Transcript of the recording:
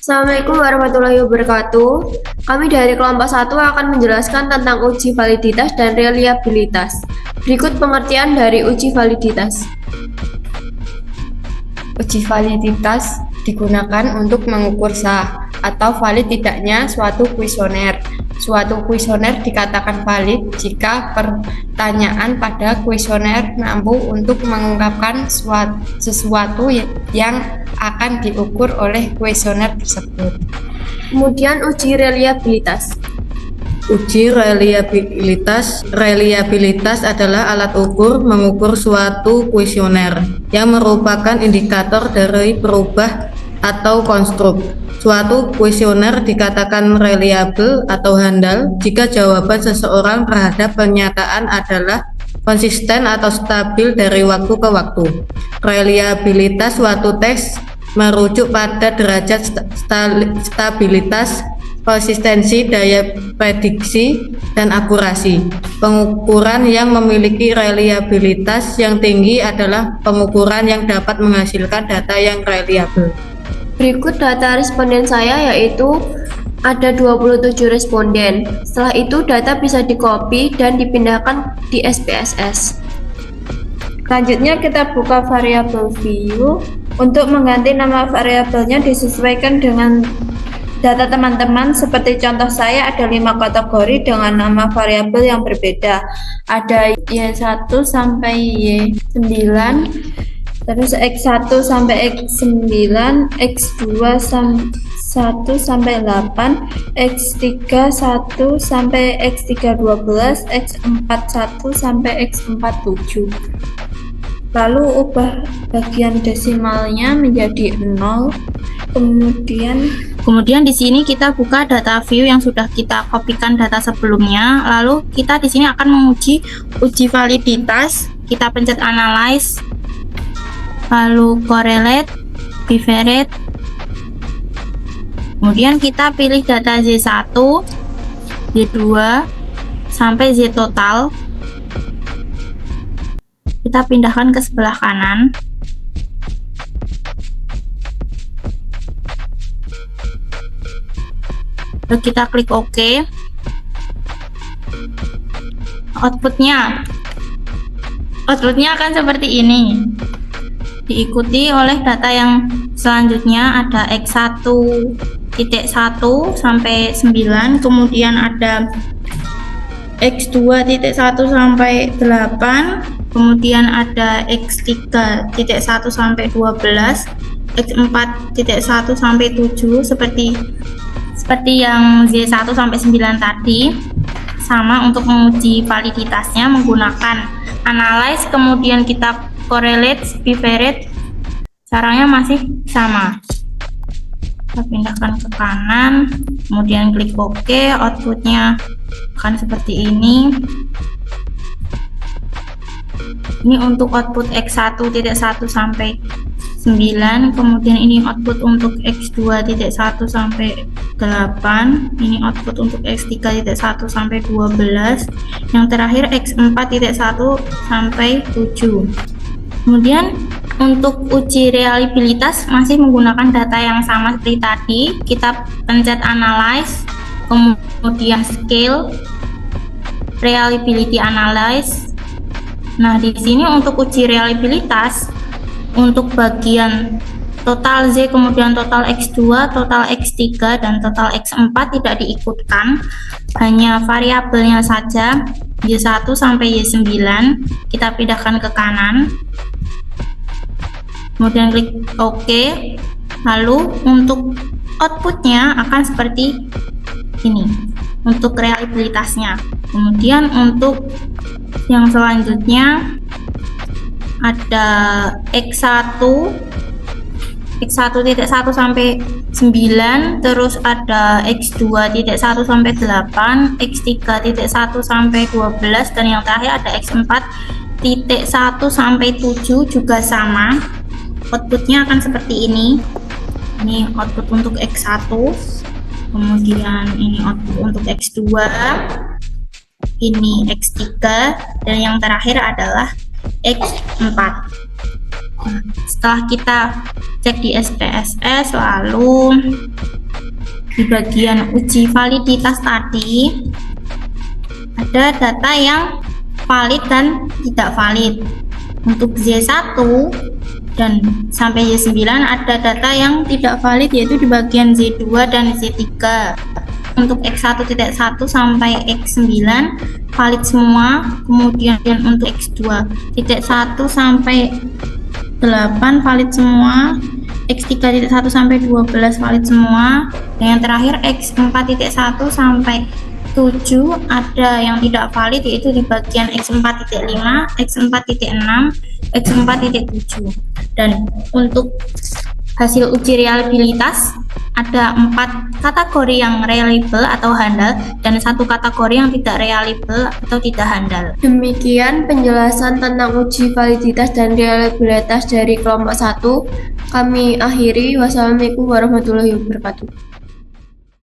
Assalamualaikum warahmatullahi wabarakatuh. Kami dari kelompok 1 akan menjelaskan tentang uji validitas dan reliabilitas. Berikut pengertian dari uji validitas. Uji validitas digunakan untuk mengukur sah atau valid tidaknya suatu kuesioner. Suatu kuesioner dikatakan valid jika pertanyaan pada kuesioner mampu untuk mengungkapkan sesuatu yang akan diukur oleh kuesioner tersebut. Kemudian uji reliabilitas. Uji reliabilitas adalah alat ukur mengukur suatu kuesioner yang merupakan indikator dari perubah atau konstruk. Suatu kuesioner dikatakan reliabel atau handal jika jawaban seseorang terhadap pernyataan adalah konsisten atau stabil dari waktu ke waktu. Reliabilitas suatu teks merujuk pada derajat stabilitas, konsistensi, daya prediksi, dan akurasi. Pengukuran yang memiliki reliabilitas yang tinggi adalah pengukuran yang dapat menghasilkan data yang reliabel. Berikut data responden saya, yaitu ada 27 responden. Setelah itu data bisa di-copy dan dipindahkan di SPSS. Selanjutnya kita buka variabel view. Untuk mengganti nama variabelnya disesuaikan dengan data teman-teman. Seperti contoh saya ada 5 kategori dengan nama variabel yang berbeda. Ada Y1 sampai Y9, terus X1 sampai X9, X2 1 sampai 8, X3 1 sampai X3 12, X4 1 sampai X4 7. Lalu ubah bagian desimalnya menjadi 0. Kemudian di sini kita buka data view yang sudah kita kopikan data sebelumnya. Lalu kita di sini akan menguji uji validitas. Kita pencet analyze, lalu correlate, bivariate. Kemudian kita pilih data Z1, Z2 sampai Z total. Kita pindahkan ke sebelah kanan. Lalu kita klik OK. Outputnya akan seperti ini. Diikuti oleh data yang selanjutnya ada X1.1 sampai 9, kemudian ada X2.1 sampai 8, kemudian ada X3.1 sampai 12, X4.1 sampai 7 seperti yang Z1 sampai 9 tadi. Sama untuk menguji validitasnya menggunakan analyze, kemudian kita correlate, bivariate. Caranya masih sama. Kita pindahkan ke kanan, kemudian klik OK. Outputnya akan seperti ini. Ini untuk output X1.1 sampai 9, kemudian ini output untuk X2.1 sampai 8, ini output untuk X3.1 sampai 12, yang terakhir X4.1 sampai 7. Kemudian untuk uji reliabilitas masih menggunakan data yang sama seperti tadi. Kita pencet analyze, kemudian scale, reliability analyze. Nah, di sini untuk uji reliabilitas untuk bagian total Z, kemudian total X2, total X3, dan total X4 tidak diikutkan, hanya variabelnya saja Y1 sampai Y9. Kita pindahkan ke kanan, kemudian klik OK. Lalu untuk outputnya akan seperti ini untuk reliabilitasnya. Kemudian untuk yang selanjutnya ada X1.1 sampai 9, terus ada X2.1 sampai 8, X3.1 sampai 12, dan yang terakhir ada X4.1 sampai 7 juga sama. Outputnya akan seperti ini. Ini output untuk X1, kemudian ini output untuk X2, ini X3, dan yang terakhir adalah X4. Setelah kita cek di SPSS, lalu di bagian uji validitas tadi ada data yang valid dan tidak valid. Untuk Z1 dan sampai Y9 ada data yang tidak valid, yaitu di bagian Z2 dan Z3. Untuk X1.1 sampai X9 valid semua, kemudian untuk X2.1 sampai 8 valid semua, X3.1 sampai 12 valid semua, dan yang terakhir X4.1 sampai 7 ada yang tidak valid, yaitu di bagian X4.5, X4.6, X4.7. Dan untuk hasil uji reliabilitas ada 4 kategori yang reliable atau handal dan 1 kategori yang tidak reliable atau tidak handal. Demikian penjelasan tentang uji validitas dan reliabilitas dari kelompok 1. Kami akhiri. Wassalamualaikum warahmatullahi wabarakatuh.